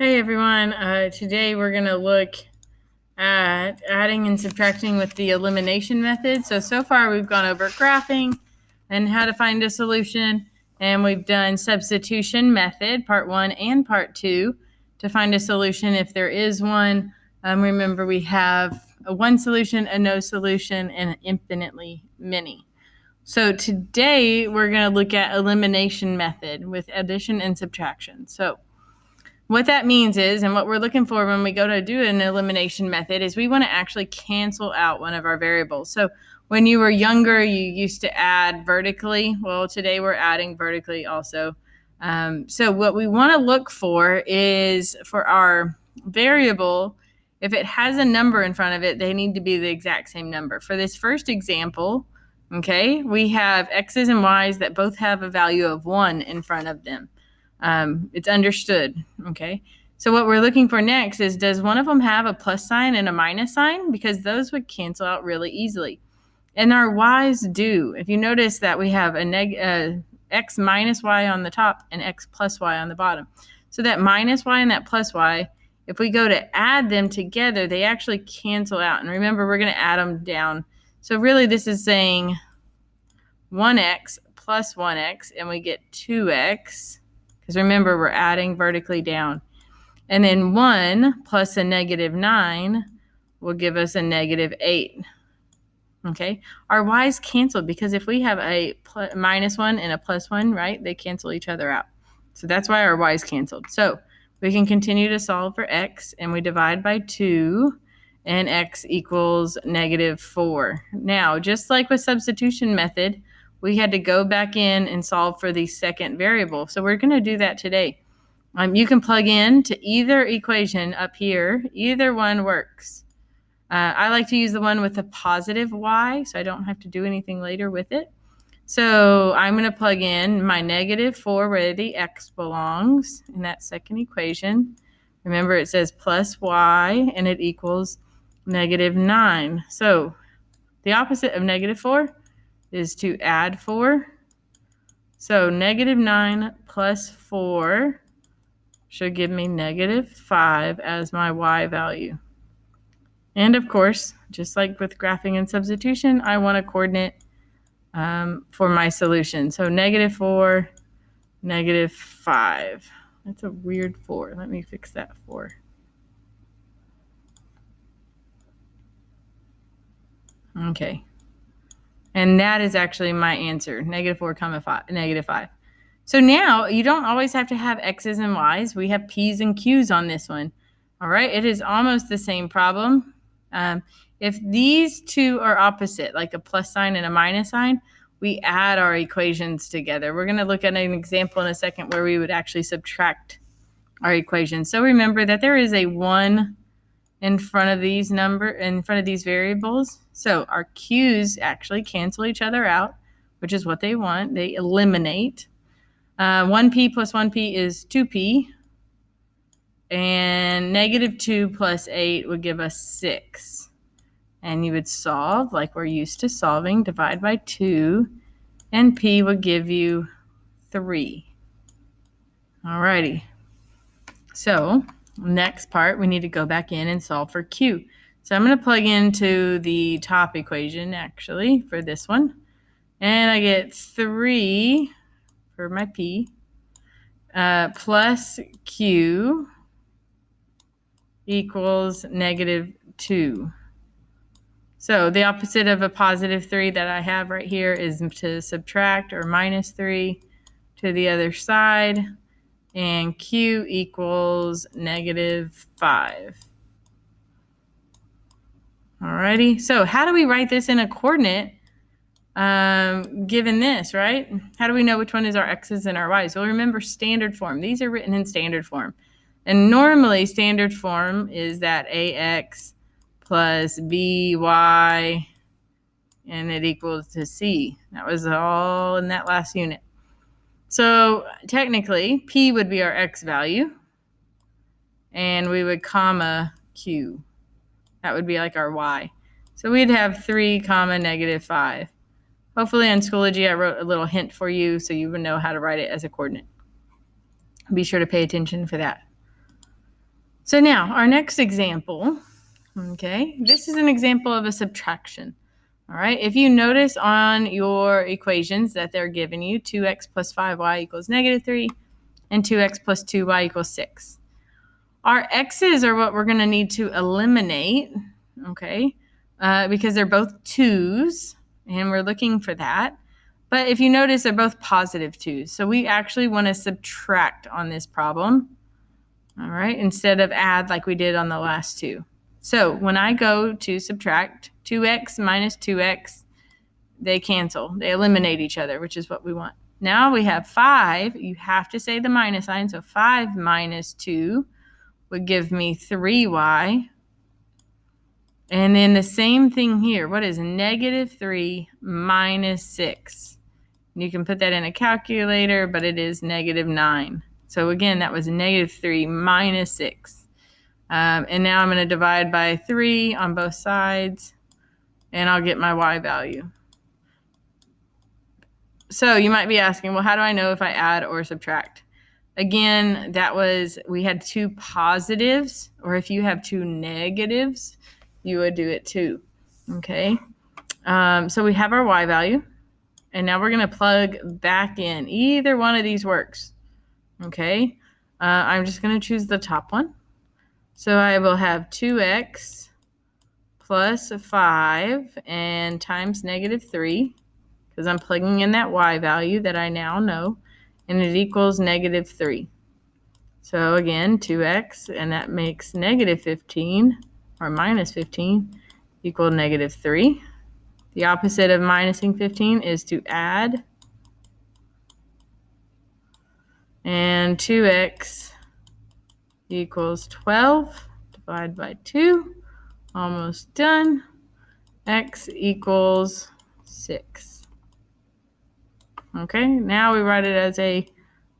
Hey everyone, today we're going to look at adding and subtracting with the elimination method. So far we've gone over graphing and how to find a solution, and we've done substitution method, part 1 and part 2, to find a solution if there is one. Remember, we have a one solution, a no solution, and infinitely many. So today we're going to look at elimination method with addition and subtraction. So what that means is, and what we're looking for when we go to do an elimination method, is we want to actually cancel out one of our variables. So when you were younger, you used to add vertically. Well, today we're adding vertically also. So what we want to look for is, for our variable, if it has a number in front of it, they need to be the exact same number. For this first example, okay, we have x's and y's that both have a value of 1 in front of them. It's understood, okay? So what we're looking for next is, does one of them have a plus sign and a minus sign? Because those would cancel out really easily. And our y's do. If you notice that we have a x minus y on the top and x plus y on the bottom. So that minus y and that plus y, if we go to add them together, they actually cancel out. And remember, we're going to add them down. So really this is saying 1x plus 1x, and we get 2x. Because remember, we're adding vertically down. And then 1 plus a negative 9 will give us a negative 8. Okay? Our y's canceled, because if we have a minus 1 and a plus 1, right, they cancel each other out. So that's why our y's canceled. So we can continue to solve for x, and we divide by 2, and x equals negative 4. Now, just like with substitution method, we had to go back in and solve for the second variable. So we're going to do that today. You can plug in to either equation up here. Either one works. I like to use the one with a positive y, so I don't have to do anything later with it. So I'm going to plug in my negative 4 where the x belongs in that second equation. Remember, it says plus y, and it equals negative 9. So the opposite of negative 4 is to add 4. So negative 9 plus 4 should give me negative 5 as my y value. And of course, just like with graphing and substitution, I want a coordinate for my solution. So negative 4, negative 5. That's a weird 4. Let me fix that 4. Okay. And that is actually my answer, negative 4, negative 5. So now you don't always have to have x's and y's. We have p's and q's on this one. All right, it is almost the same problem. If these two are opposite, like a plus sign and a minus sign, we add our equations together. We're going to look at an example in a second where we would actually subtract our equations. So remember that there is a 1 in front of these variables. So our q's actually cancel each other out, which is what they want. They eliminate. 1p plus 1p is 2p. And negative 2 plus 8 would give us 6. And you would solve like we're used to solving. Divide by 2. And p would give you 3. Alrighty. So next part, we need to go back in and solve for q. So I'm going to plug into the top equation, actually, for this one. And I get 3 for my p plus q equals negative 2. So the opposite of a positive 3 that I have right here is to subtract, or minus 3 to the other side. And q equals negative 5. Alrighty, so how do we write this in a coordinate given this, right? How do we know which one is our x's and our y's? Well, remember standard form. These are written in standard form. And normally standard form is that ax plus by, and it equals to c. That was all in that last unit. So technically, p would be our x value, and we would comma q. That would be like our y. So we'd have 3 comma negative 5. Hopefully on Schoology I wrote a little hint for you so you would know how to write it as a coordinate. Be sure to pay attention for that. So now our next example, okay, this is an example of a subtraction. All right, if you notice on your equations that they're giving you 2x plus 5y equals -3 and 2x plus 2y equals 6. Our x's are what we're going to need to eliminate, okay, because they're both 2's, and we're looking for that. But if you notice, they're both positive 2's. So we actually want to subtract on this problem, all right, instead of add like we did on the last two. So when I go to subtract 2x minus 2x, they cancel. They eliminate each other, which is what we want. Now we have 5. You have to say the minus sign. So 5 minus 2 would give me 3y. And then the same thing here. What is -3 minus 6? You can put that in a calculator, but it is -9. So again, that was -3 minus 6. And now I'm going to divide by 3 on both sides, and I'll get my y value. So you might be asking, well, how do I know if I add or subtract? Again, we had 2 positives, or if you have 2 negatives, you would do it too, okay? So we have our y value, and now we're going to plug back in. Either one of these works, okay? I'm just going to choose the top one. So I will have 2x plus 5 and times -3, because I'm plugging in that y value that I now know, and it equals -3. So again, 2x, and that makes -15, or minus 15, equal -3. The opposite of minusing 15 is to add. And 2x equals 12, divide by 2, almost done. X equals 6. Okay, now we write it as a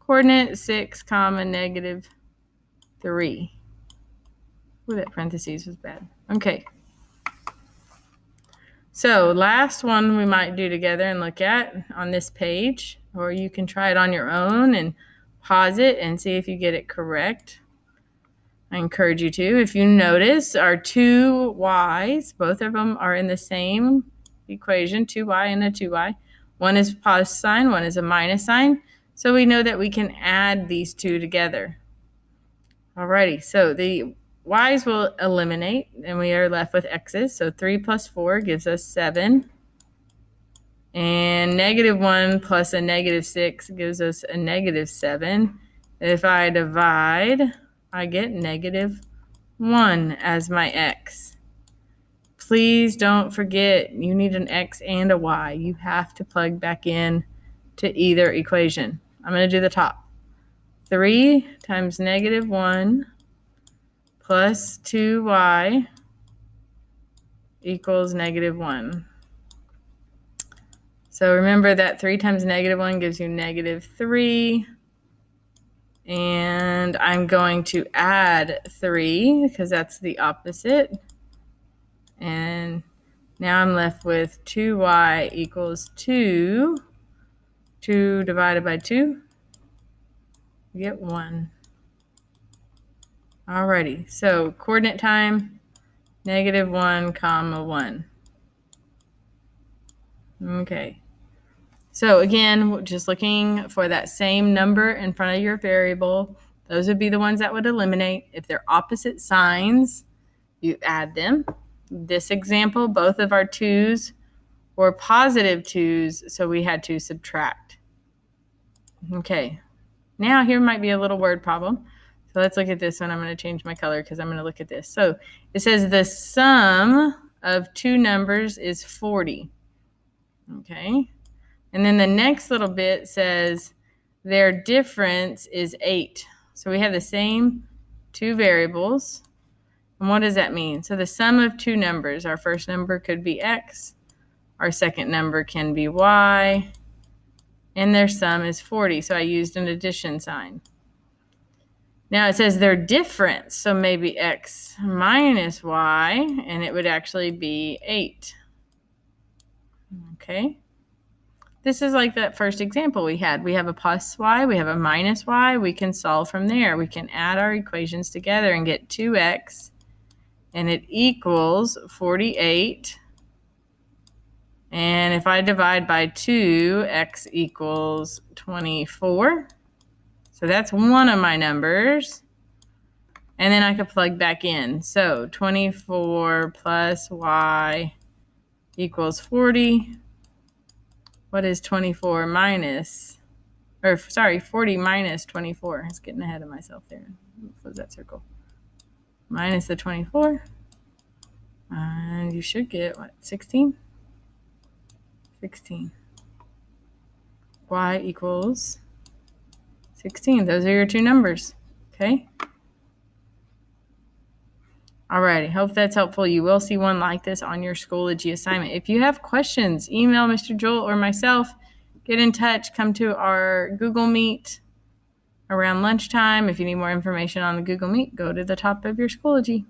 coordinate 6, -3. Ooh, that parentheses was bad. Okay. So last one we might do together and look at on this page, or you can try it on your own and pause it and see if you get it correct. I encourage you to. If you notice, our 2 y's, both of them are in the same equation, 2y and a 2y. One is plus sign, one is a minus sign. So we know that we can add these two together. Alrighty, so the y's will eliminate, and we are left with x's. So 3 plus 4 gives us 7. And -1 plus a -6 gives us a -7. If I divide, I get -1 as my x. Please don't forget, you need an x and a y. You have to plug back in to either equation. I'm going to do the top. 3 times -1 plus 2y equals -1. So remember that 3 times -1 gives you -3. And I'm going to add 3 because that's the opposite. And now I'm left with 2y equals 2. 2 divided by 2, you get 1. Alrighty, so coordinate time, -1, 1. Okay. So again, just looking for that same number in front of your variable. Those would be the ones that would eliminate. If they're opposite signs, you add them. This example, both of our 2's were positive 2's, so we had to subtract. Okay, now here might be a little word problem. So let's look at this one. I'm going to change my color because I'm going to look at this. So it says the sum of 2 numbers is 40. Okay. And then the next little bit says their difference is 8. So we have the same 2 variables. And what does that mean? So the sum of 2 numbers, our first number could be x, our second number can be y, and their sum is 40. So I used an addition sign. Now it says their difference, so maybe x minus y, and it would actually be 8. Okay. this is like that first example we had. We have a plus y, we have a minus y. We can solve from there. We can add our equations together and get 2x, and it equals 48. And if I divide by 2, x equals 24. So that's one of my numbers. And then I could plug back in. So 24 plus y equals 40. What is 24 minus, or sorry, 40 minus 24? I was getting ahead of myself there. Close that circle. Minus the 24. And you should get, what, 16? 16. Y equals 16. Those are your two numbers. Okay? Alrighty, hope that's helpful. You will see one like this on your Schoology assignment. If you have questions, email Mr. Joel or myself. Get in touch. Come to our Google Meet around lunchtime. If you need more information on the Google Meet, go to the top of your Schoology.